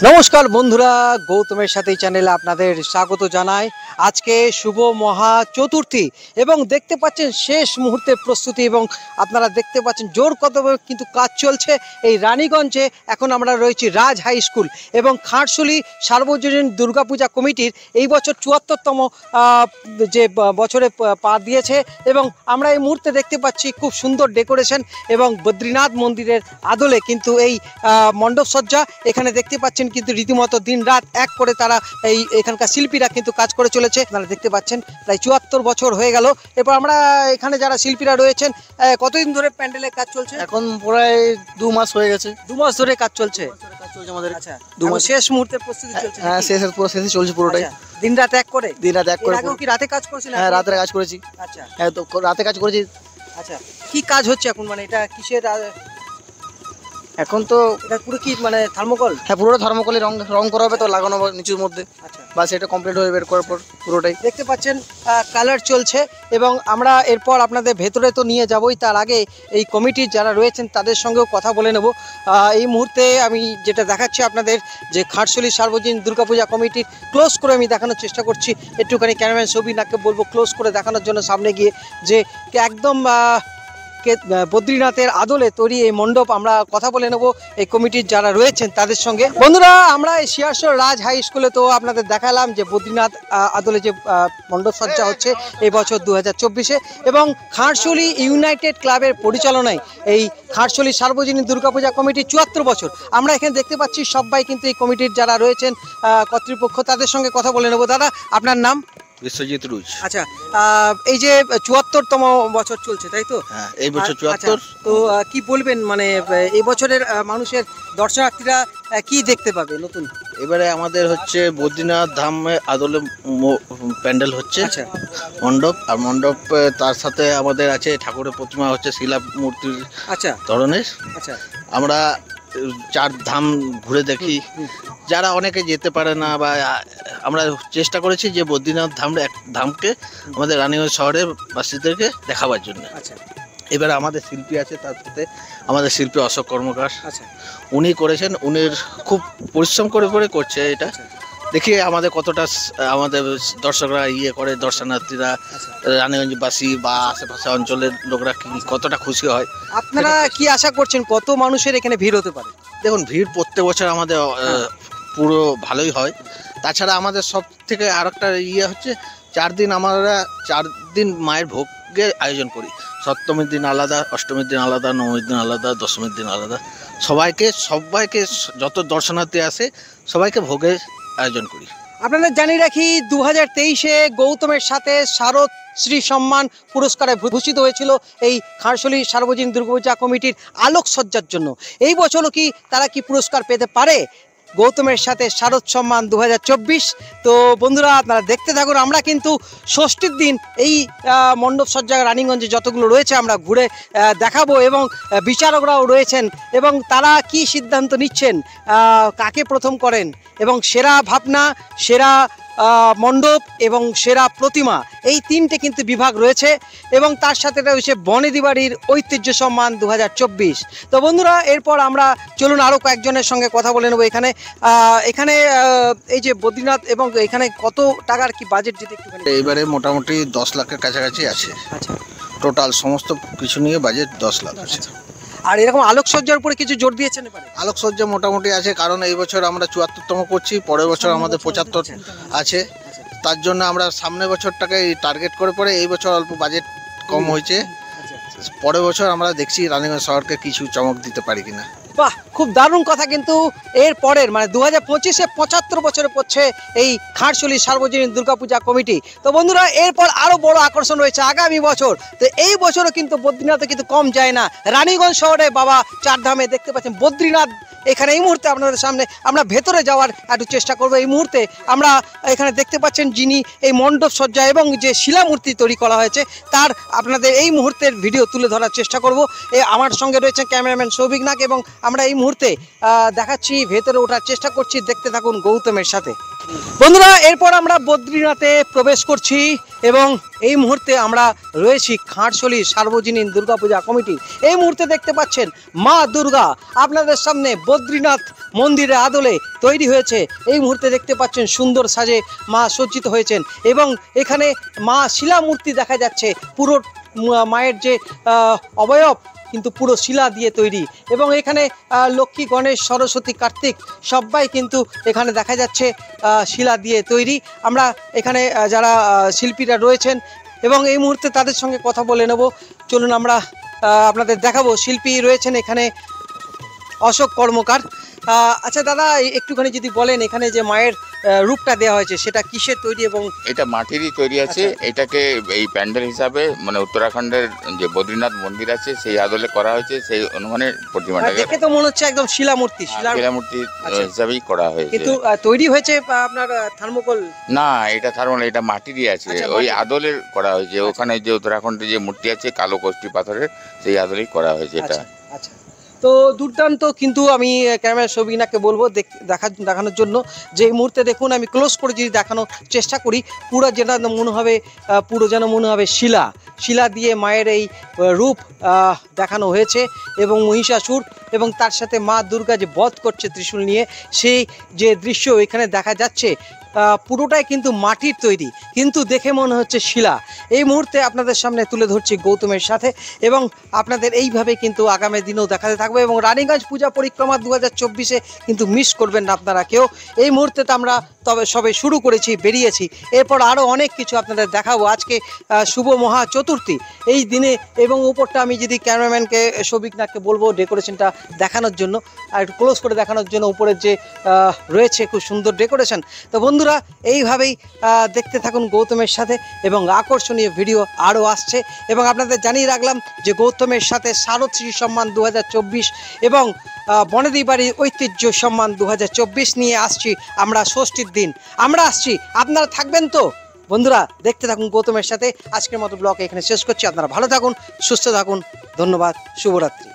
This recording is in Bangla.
নমস্কার বন্ধুরা, গৌতমের সাথে চ্যানেলে আপনাদের স্বাগত জানাই। আজকে শুভ মহা চতুর্থী এবং দেখতে পাচ্ছেন শেষ মুহূর্তের প্রস্তুতি এবং আপনারা দেখতে পাচ্ছেন জোর কদমে কিন্তু কাজ চলছে এই রানীগঞ্জে। এখন আমরা রয়েছি রাজ হাই স্কুল এবং খারশুলি সার্বজনীন দুর্গাপূজা কমিটির এই বছর ৭৪তম যে বছরে পা দিয়েছে এবং আমরা এই মুহূর্তে দেখতে পাচ্ছি খুব সুন্দর ডেকোরেশন এবং বদ্রীনাথ মন্দিরের আদলে কিন্তু এই মণ্ডপ সজ্জা এখানে দেখতে পাচ্ছেন কিন্তু রীতিমতো দিন রাত এক করে তারা এখানকার শিল্পীরা কিন্তু কাজ করে চলেছে। আপনারা দেখতে পাচ্ছেন প্রায় ৭৪ বছর হয়ে গেল। এরপর আমরা এখানে যারা শিল্পীরা রয়েছেন, কতদিন ধরে প্যান্ডেলের কাজ চলছে? এখন প্রায় ২ মাস হয়ে গেছে। ২ মাস ধরে কাজ চলছে আমাদের। আচ্ছা, ২ মাস শেষ মুহূর্তের প্রস্তুতি চলছে? হ্যাঁ, শেষে চলছে পুরোটাই। দিন রাত এক করে? দিন রাত এক করে। আগেও কি রাতে কাজ করেছেন? হ্যাঁ, রাতে কাজ করেছি। আচ্ছা, হ্যাঁ, তো রাতে কাজ করেছি। আচ্ছা, কি কাজ হচ্ছে এখন? মানে এটা কিসের? এখন তো এটা পুরো কি মানে থার্মোকল? হ্যাঁ, পুরোটা থার্মোকলে রং করা হবে, তো লাগানো হবে নিচুর মধ্যে। আচ্ছা, বাস এটা কমপ্লিট হয়ে বের করার পর পুরোটাই দেখতে পাচ্ছেন কালার চলছে এবং আমরা এরপর আপনাদের ভেতরে তো নিয়ে যাবই, তার আগে এই কমিটির যারা রয়েছেন তাদের সঙ্গেও কথা বলে নেব। এই মুহূর্তে আমি যেটা দেখাচ্ছি আপনাদের যে খারশুলি সার্বজনীন দুর্গাপূজা কমিটির ক্লোজ করে আমি দেখানোর চেষ্টা করছি। একটুখানি ক্যামেরাম্যান সবিনাকে বলবো ক্লোজ করে দেখানোর জন্য সামনে গিয়ে, যে একদম বদ্রীনাথের আদলে তৈরি এই মণ্ডপ। আমরা কথা বলে নেব এই কমিটির যারা রয়েছেন তাদের সঙ্গে। বন্ধুরা, আমরা এই শিয়ারশোর রাজ হাই স্কুলে তো আপনাদের দেখালাম যে বদ্রীনাথ আদলে যে মণ্ডপ সজ্জা হচ্ছে এই বছর ২০২৪-এ এবং খারশুলি ইউনাইটেড ক্লাবের পরিচালনায় এই খারশুলি সার্বজনীন দুর্গাপূজা কমিটির ৭৪ বছর। আমরা এখানে দেখতে পাচ্ছি সবাই কিন্তু এই কমিটির যারা রয়েছেন কর্তৃপক্ষ, তাদের সঙ্গে কথা বলে নেব। দাদা, আপনার নাম? বিশ্বজিৎ রুজ। আচ্ছা, এই যে ৭৪তম বছর চলছে, তাই তো? হ্যাঁ, এই বছর ৭৪। তো কি বলবেন, মানে এই বছরের মানুষের দর্শনার্থীরা কি দেখতে পাবে নতুন? এবারে আমাদের হচ্ছে বদ্রীনাথ ধামে আদলে প্যান্ডেল হচ্ছে। আচ্ছা, মণ্ডপ, আর মণ্ডপ তার সাথে আমাদের আছে ঠাকুরের প্রতিমা হচ্ছে শিলা মূর্তির আচ্ছা ধরনের। আচ্ছা, আমরা ৪ ধাম ঘুরে দেখি। যারা অনেকে যেতে পারে না, বা আমরা চেষ্টা করেছি যে বদ্রীনাথ ধামকে আমাদের রানীগঞ্জ শহরের বাসীদেরকে দেখাবার জন্য। আচ্ছা, এবার আমাদের শিল্পী আছে, তার সাথে আমাদের শিল্পী অশোক কর্মকার, আচ্ছা, উনি করেছেন। উনি খুব পরিশ্রম করে করছে এটা। দেখি আমাদের কতটা আমাদের দর্শকরা করে, দর্শনার্থীরা, রানীগঞ্জবাসী বা আশেপাশে অঞ্চলের লোকরা কতটা খুশি হয়। আপনারা কি আশা করছেন কত মানুষের এখানে ভিড় হতে পারে? দেখুন, ভিড় প্রত্যেক বছর আমাদের পুরো ভালোই হয়। তাছাড়া আমাদের সব থেকে আর একটা হচ্ছে 4 দিন আমরা 4 দিন মায়ের ভোগের আয়োজন করি। সপ্তমীর দিন আলাদা, অষ্টমীর দিন আলাদা, নবমীর দিন আলাদা, দশমীর দিন আলাদা। সবাইকে যত দর্শনার্থী আসে সবাইকে ভোগের আয়োজন করি। আপনাদের জানিয়ে রাখি, 2023-এ গৌতমের সাথে শারদ শ্রী সম্মান পুরস্কারে ভূষিত হয়েছিল এই খারশুলি সার্বজনীন দুর্গাপূজা কমিটির আলোকসজ্জার জন্য। এই বছরও কি তারা কি পুরস্কার পেতে পারে? গৌতমের সাথে শারদ সম্মান 2024। তো বন্ধুরা, আপনারা দেখতে থাকুন। আমরা কিন্তু ষষ্ঠীর দিন এই মণ্ডপ সজ্জা রানীগঞ্জে যতগুলো রয়েছে আমরা ঘুরে দেখাবো এবং বিচারকরাও রয়েছেন এবং তারা কি সিদ্ধান্ত নিচ্ছেন, কাকে প্রথম করেন এবং সেরা ভাবনা, সেরা মণ্ডপ এবং সেরা প্রতিমা, এই 3টে কিন্তু বিভাগ রয়েছে এবং তার সাথে রয়েছে বনেদি বাড়ির ঐতিহ্য সম্মান 2024। তো বন্ধুরা, এরপর আমরা চলুন আরও কয়েকজনের সঙ্গে কথা বলে নেবো। এখানে এই যে বদ্রীনাথ এবং এখানে কত টাকার কি বাজেট, যদি একটুখানি? এইবারে মোটামুটি 10 লাখের কাছাকাছি আছে। আচ্ছা, টোটাল সমস্ত কিছু নিয়ে বাজেট 10 লাখ আছে। আর এরকম আলোকসজ্জার উপরে কিছু জোর দিয়েছেন এবারে? আলোকসজ্জা মোটামুটি আছে, কারণ এই বছর আমরা ৭৪তম করছি, পরের বছর আমাদের ৭৫ আছে। তার জন্য আমরা সামনের বছরটাকে টার্গেট করে এই বছর অল্প বাজেট কম হয়েছে। পরের বছর আমরা দেখছি রানীগঞ্জ শহরকে কিছু চমক দিতে পারি কিনা। বাহ, খুব দারুণ কথা। কিন্তু এর পরের মানে 2025-এ 75 বছরে পড়ছে এই খারশুলি সার্বজনীন দুর্গাপূজা কমিটি। তো বন্ধুরা, এরপর আরো বড় আকর্ষণ রয়েছে আগামী বছর। তো এই বছরও কিন্তু বদ্রীনাথে কিন্তু কম যায় না। রানীগঞ্জ শহরে বাবা 4 ধামে দেখতে পাচ্ছেন বদ্রীনাথ এখানে এই মুহূর্তে আপনাদের সামনে আমরা ভেতরে যাওয়ার একটু চেষ্টা করব। এই মুহূর্তে আমরা এখানে দেখতে পাচ্ছেন যিনি এই মণ্ডপ সজ্জা এবং যে শিলামূর্তি তৈরি করা হয়েছে তার আপনাদের এই মুহূর্তের ভিডিও তুলে ধরার চেষ্টা করব। আমার সঙ্গে রয়েছে ক্যামেরাম্যান সৌভিক নাগ এবং আমরা এই মুহূর্তে দেখাচ্ছি, ভেতরে ওঠার চেষ্টা করছি। দেখতে থাকুন গৌতমের সাথে। বন্ধুরা এরপর আমরা বদ্রীনাথে প্রবেশ করছি এবং এই মুহূর্তে আমরা রয়েছি খারশলি সার্বজনীন দুর্গাপূজা কমিটি। এই মুহূর্তে দেখতে পাচ্ছেন মা দুর্গা আপনাদের সামনে বদ্রীনাথ মন্দিরে আদলে তৈরি হয়েছে। এই মুহূর্তে দেখতে পাচ্ছেন সুন্দর সাজে মা সজ্জিত হয়েছেন এবং এখানে মা শিলা মূর্তি দেখা যাচ্ছে। পুরো মায়ের যে অবয়ব কিন্তু পুরো শিলা দিয়ে তৈরি এবং এখানে লক্ষ্মী, গণেশ, সরস্বতী, কার্তিক সবাই কিন্তু এখানে দেখা যাচ্ছে শিলা দিয়ে তৈরি। আমরা এখানে যারা শিল্পীরা রয়েছেন এবং এই মুহূর্তে তাদের সঙ্গে কথা বলে নেব। চলুন আমরা আপনাদের দেখাবো। শিল্পী রয়েছেন এখানে অশোক কর্মকার। আচ্ছা দাদা, একটুখানি যদি বলেন এখানে যে মায়ের রূপটা দেওয়া হয়েছে সেটা কিসের তৈরি? এবং এটা মাটিরই তৈরি আছে। এটাকে এই প্যান্ডেল হিসাবে মানে উত্তরাখণ্ডের যে বদ্রীনাথ মন্দির আছে সেই আদলে করা হয়েছে। সেই অনুমানে প্রতিমাটাকে দেখে তো মনে হচ্ছে একদম শিলা মূর্তি হিসাবেই করা হয়েছে। কিন্তু তৈরি হয়েছে আপনার থার্মোকল? না, এটা থার্মোকল, এটা মাটিরই আছে। ওই আদলের করা হয়েছে। ওখানে যে উত্তরাখণ্ডে যে মূর্তি আছে কালো কষ্টি পাথরের, সেই আদলেই করা হয়েছে এটা। আচ্ছা, তো দুর্দান্ত। কিন্তু আমি ক্যামেরা ছবিনাকে বলবো দেখানোর জন্য যে এই মুহূর্তে দেখুন, আমি ক্লোজ করে যদি দেখানোর চেষ্টা করি, পুরো যেন মনে হবে শিলা দিয়ে মায়ের এই রূপ দেখানো হয়েছে এবং মহিষাসুর এবং তার সাথে মা দুর্গা যে বধ করছে ত্রিশূল নিয়ে, সেই যে দৃশ্য এখানে দেখা যাচ্ছে পুরোটাই কিন্তু মাটির তৈরি, কিন্তু দেখে মনে হচ্ছে শিলা। এই মুহূর্তে আপনাদের সামনে তুলে ধরছি গৌতমের সাথে এবং আপনাদের এইভাবে কিন্তু আগামী দিনেও দেখাতে থাকবে। এবং রানীগঞ্জ পূজা পরিক্রমা 2024-এ কিন্তু মিস করবেন না আপনারা কেউ। এই মুহূর্তে তো আমরা সবে শুরু করেছি, বেরিয়েছি, এরপর আরও অনেক কিছু আপনাদের দেখাবো। আজকে শুভ মহা চতুর্থী এই দিনে এবং উপরটা আমি যদি ক্যামেরাম্যানকে সৌভিকনাথকে বলবো ডেকোরেশনটা দেখানোর জন্য আর একটু ক্লোজ করে দেখানোর জন্য, উপরের যে রয়েছে খুব সুন্দর ডেকোরেশন। তো বন্ধুরা এইভাবেই দেখতে থাকুন গৌতমের সাথে এবং আকর্ষণীয় ভিডিও আরও আসছে। এবং আপনাদের জানিয়ে রাখলাম যে গৌতমের সাথে শারদশ্রী সম্মান 2024 এবং বনেদি বাড়ির ঐতিহ্য সম্মান 2024 নিয়ে আসছি আমরা। ষষ্ঠীর দিন আমরা আসছি, আপনারা থাকবেন তো? বন্ধুরা দেখতে থাকুন গৌতমের সাথে। আজকের মতো ব্লগ এখানে শেষ করছি। আপনারা ভালো থাকুন, সুস্থ থাকুন, ধন্যবাদ, শুভরাত্রি।